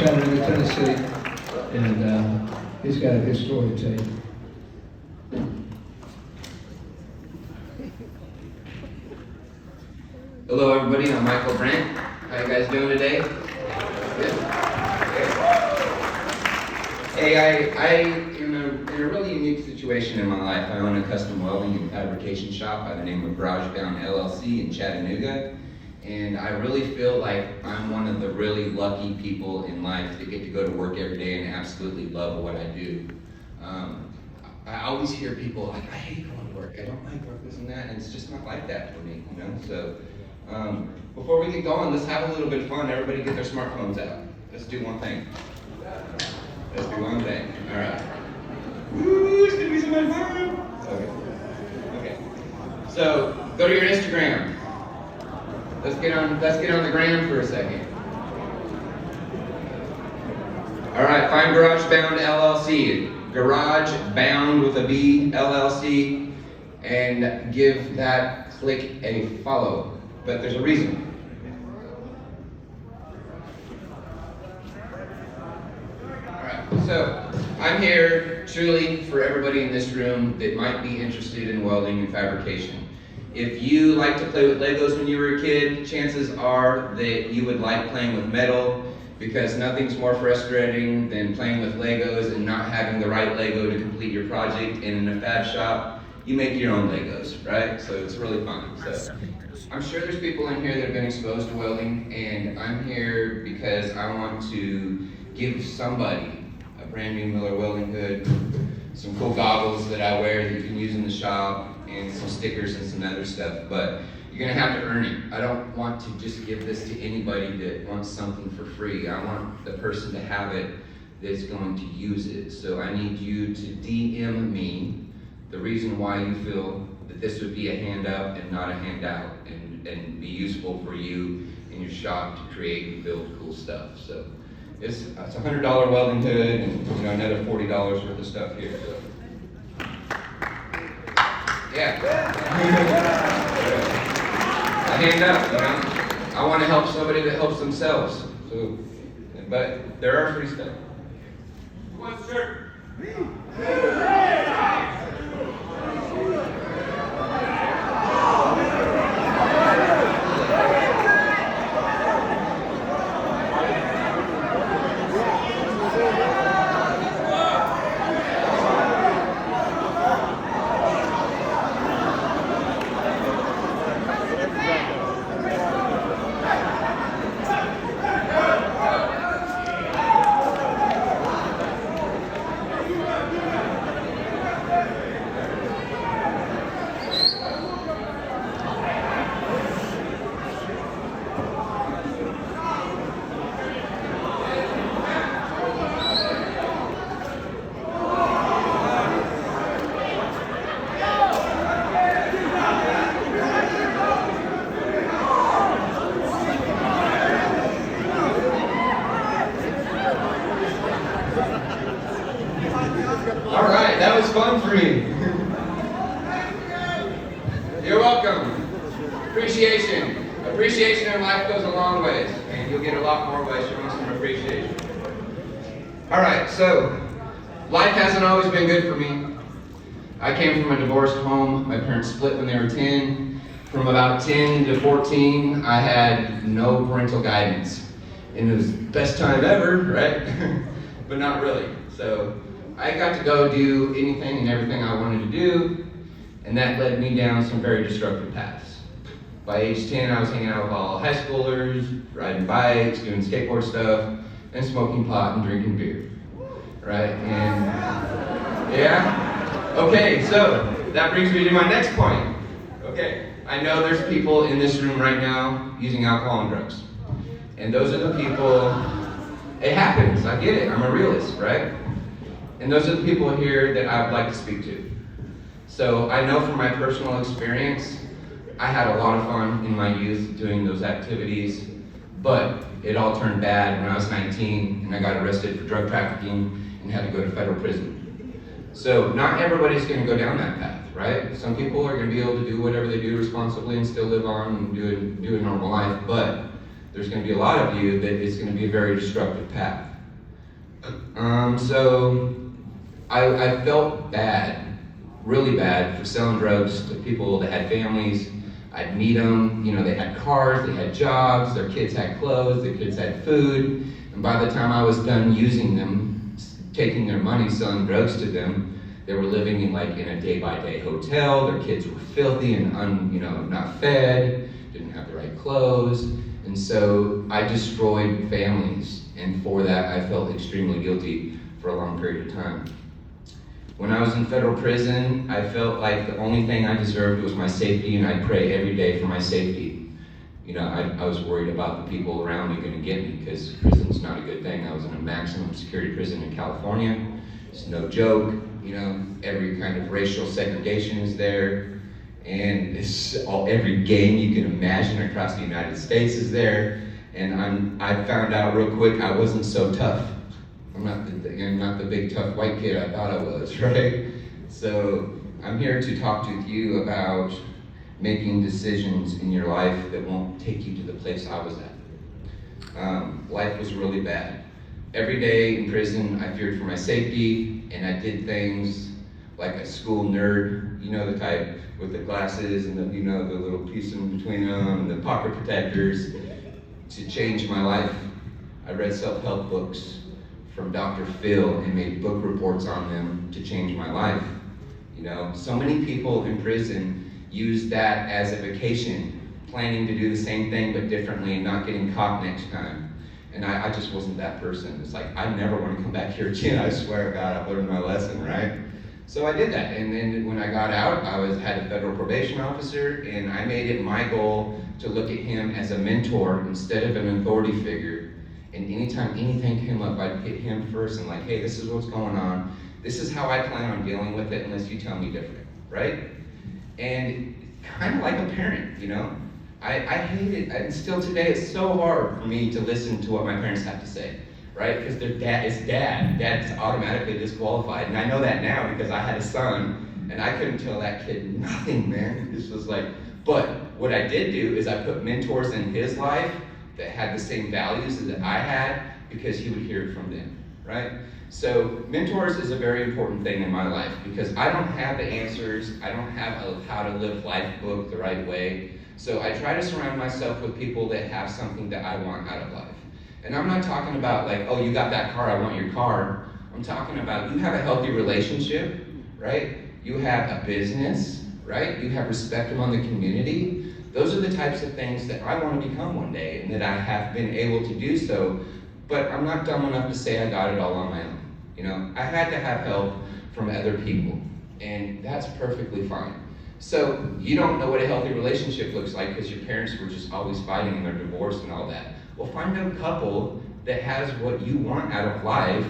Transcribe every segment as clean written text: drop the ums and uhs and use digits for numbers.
Chattanooga, Tennessee, and he's got a good story to tell you. Hello everybody, I'm Michael Brent. How you guys doing today? Good? Hey, I am in a really unique situation in my life. I own a custom welding and fabrication shop by the name of Garage Bound LLC in Chattanooga. And I really feel like I'm one of the really lucky people in life that get to go to work every day and absolutely love what I do. I always hear people like, I hate going to work, I don't like work, this and that, and it's just not like that for me, you know? So, before we get going, let's have a little bit of fun. Everybody get their smartphones out. Let's do one thing. Let's do one thing. All right. Woo, it's gonna be so much fun. Okay. So, go to your Instagram. Let's get on the gram for a second. All right, find Garage Bound LLC. Garage Bound with a B, LLC, and give that click a follow. But there's a reason. All right, so I'm here truly for everybody in this room that might be interested in welding and fabrication. If you like to play with Legos when you were a kid, chances are that you would like playing with metal, because nothing's more frustrating than playing with Legos and not having the right Lego to complete your project. And in a fab shop, you make your own Legos, right? So it's really fun. So I'm sure there's people in here that have been exposed to welding, and I'm here because I want to give somebody a brand new Miller welding hood, some cool goggles that I wear that you can use in the shop, and some stickers and some other stuff. But you're gonna have to earn it. I don't want to just give this to anybody that wants something for free. I want the person to have it that's going to use it. So I need you to DM me the reason why you feel that this would be a hand up and not a handout, and be useful for you in your shop to create and build cool stuff. So it's a $100 welding hood, and another $40 worth of stuff here. So. Yeah. A hand up, I want to help somebody that helps themselves. So, but there are free stuff. Who wants a shirt? All right, that was fun for me. You're welcome. Appreciation. Appreciation in life goes a long ways, and you'll get a lot more by showing some appreciation. All right, so life hasn't always been good for me. I came from a divorced home. My parents split when they were 10. From about 10 to 14, I had no parental guidance. And it was the best time ever, right? But not really. So I got to go do anything and everything I wanted to do, and that led me down some very destructive paths. By age 10, I was hanging out with all high schoolers, riding bikes, doing skateboard stuff, and smoking pot and drinking beer, right? And yeah? Okay, so that brings me to my next point. Okay, I know there's people in this room right now using alcohol and drugs. And those are the people, it happens, I get it, I'm a realist, right? And those are the people here that I would like to speak to. So I know from my personal experience, I had a lot of fun in my youth doing those activities, but it all turned bad when I was 19 and I got arrested for drug trafficking and had to go to federal prison. So not everybody's gonna go down that path, right? Some people are gonna be able to do whatever they do responsibly and still live on and do a normal life, but there's gonna be a lot of you that it's gonna be a very destructive path. So I felt bad, really bad, for selling drugs to people that had families. I'd meet them, they had cars, they had jobs, their kids had clothes, their kids had food, and by the time I was done using them, taking their money, selling drugs to them, they were living in a day-by-day hotel. Their kids were filthy and not fed, didn't have the right clothes, and so I destroyed families, and for that I felt extremely guilty for a long period of time. When I was in federal prison, I felt like the only thing I deserved was my safety, and I'd pray every day for my safety. I was worried about the people around me going to get me, because prison's not a good thing. I was in a maximum security prison in California. It's no joke. Every kind of racial segregation is there, and every gang you can imagine across the United States is there. And I found out real quick I wasn't so tough. I'm not the big tough white kid I thought I was, right? So I'm here to talk to you about making decisions in your life that won't take you to the place I was at. Life was really bad. Every day in prison, I feared for my safety, and I did things like a school nerd, the type with the glasses and the little piece in between them and the pocket protectors, to change my life. I read self-help books from Dr. Phil and made book reports on them to change my life. So many people in prison use that as a vacation, planning to do the same thing but differently and not getting caught next time. And I just wasn't that person. It's like, I never want to come back here again. I swear to God, I've learned my lesson, right? So I did that, and then when I got out, had a federal probation officer, and I made it my goal to look at him as a mentor instead of an authority figure. And anytime anything came up, I'd hit him first and hey, this is what's going on. This is how I plan on dealing with it unless you tell me different, right? And kind of like a parent, I hate it, and still today it's so hard for me to listen to what my parents have to say, right? Because their dad is dad. Dad's automatically disqualified, and I know that now because I had a son, and I couldn't tell that kid nothing, man. This was but what I did do is I put mentors in his life that had the same values that I had, because he would hear it from them, right? So mentors is a very important thing in my life, because I don't have the answers. I don't have a how to live life book the right way. So I try to surround myself with people that have something that I want out of life. And I'm not talking about oh, you got that car, I want your car. I'm talking about you have a healthy relationship, right? You have a business, right? You have respect among the community. Those are the types of things that I want to become one day, and that I have been able to do so, but I'm not dumb enough to say I got it all on my own. I had to have help from other people, and that's perfectly fine. So you don't know what a healthy relationship looks like because your parents were just always fighting and they're divorced and all that. Well, find a couple that has what you want out of life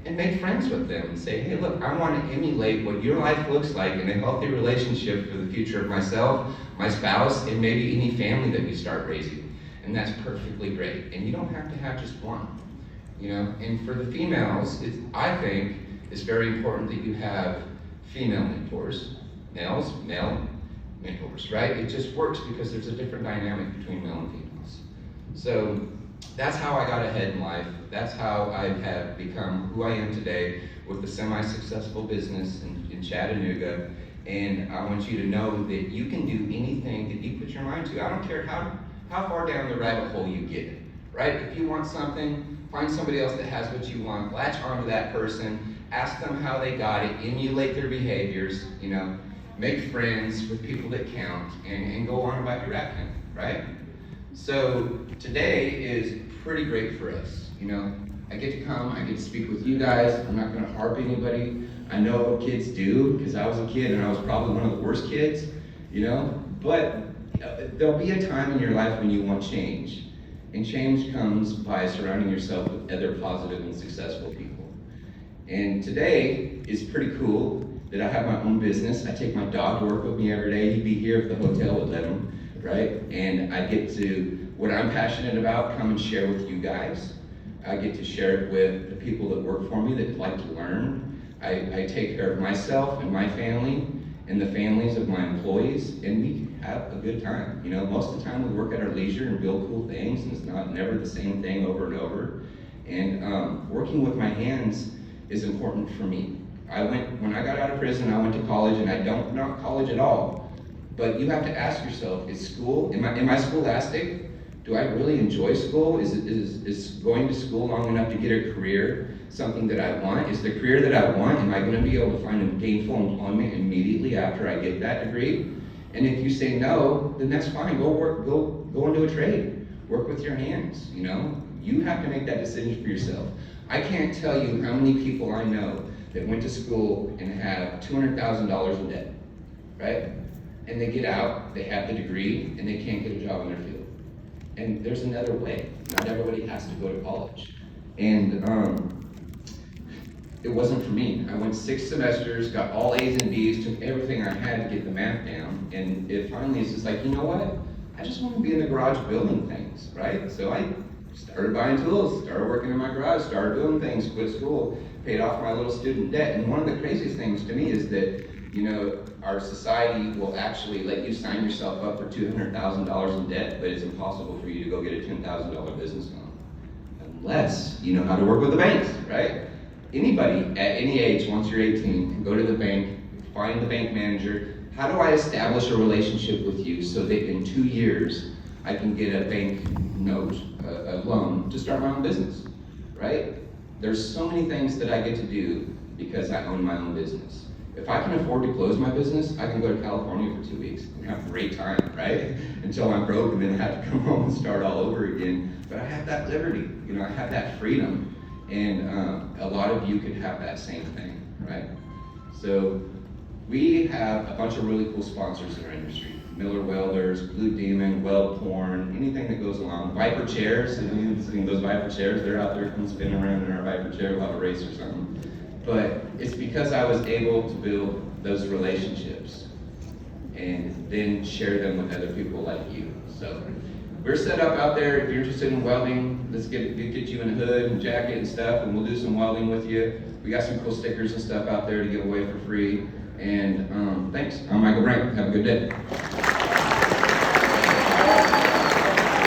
and make friends with them and say, hey, look, I want to emulate what your life looks like in a healthy relationship for the future of myself, my spouse, and maybe any family that we start raising. And that's perfectly great. And you don't have to have just one, And for the females, I think it's very important that you have female mentors. Males, male mentors, right? It just works because there's a different dynamic between male and females. So that's how I got ahead in life. That's how I have become who I am today with a semi-successful business in Chattanooga. And I want you to know that you can do anything that you put your mind to. I don't care how far down the rabbit hole you get, right? If you want something, find somebody else that has what you want, latch onto that person, ask them how they got it, emulate their behaviors, make friends with people that count, and go on about your acting, right? So today is pretty great for us. I get to come, I get to speak with you guys. I'm not going to harp anybody. I know what kids do because I was a kid and I was probably one of the worst kids, But there'll be a time in your life when you want change. And change comes by surrounding yourself with other positive and successful people. And today is pretty cool that I have my own business. I take my dog to work with me every day. He'd be here if the hotel would let him, right? And I get to, what I'm passionate about, come and share with you guys. I get to share it with the people that work for me that like to learn. I take care of myself and my family and the families of my employees, and we have a good time. Most of the time we work at our leisure and build cool things, and it's never the same thing over and over. And working with my hands is important for me. When I got out of prison, I went to college, and I don't knock college at all. But you have to ask yourself, am I scholastic? Do I really enjoy school? Is going to school long enough to get a career something that I want? Is the career that I want, am I going to be able to find a gainful employment immediately after I get that degree? And if you say no, then that's fine. Go into a trade. Work with your hands, you know? You have to make that decision for yourself. I can't tell you how many people I know that went to school and have $200,000 in debt, right? And they get out, they have the degree, and they can't get a job in their field. And there's another way. Not everybody has to go to college. And it wasn't for me. I went 6 semesters, got all A's and B's, took everything I had to get the math down, and it finally is just like, you know what? I just want to be in the garage building things, right? So I started buying tools, started working in my garage, started doing things, quit school, paid off my little student debt. And one of the craziest things to me is that, you know, our society will actually let you sign yourself up for $200,000 in debt, but it's impossible for you to go get a $10,000 business loan. Unless you know how to work with the banks, right? Anybody at any age, once you're 18, can go to the bank, find the bank manager. How do I establish a relationship with you so that in 2 years I can get a bank note, a loan to start my own business, right? There's so many things that I get to do because I own my own business. If I can afford to close my business, I can go to California for 2 weeks and have a great time, right? Until I'm broke and then have to come home and start all over again. But I have that liberty, you know, I have that freedom. And a lot of you could have that same thing, right? So we have a bunch of really cool sponsors in our industry. Miller Welders, Blue Demon, Weld Porn, anything that goes along. Viper chairs, those Viper chairs, they're out there, come spin around in our Viper chair, we'll have a race or something. But it's because I was able to build those relationships and then share them with other people like you. So we're set up out there. If you're interested in welding, let's get you in a hood and jacket and stuff, and we'll do some welding with you. We got some cool stickers and stuff out there to give away for free. And thanks. I'm Michael Brink. Have a good day.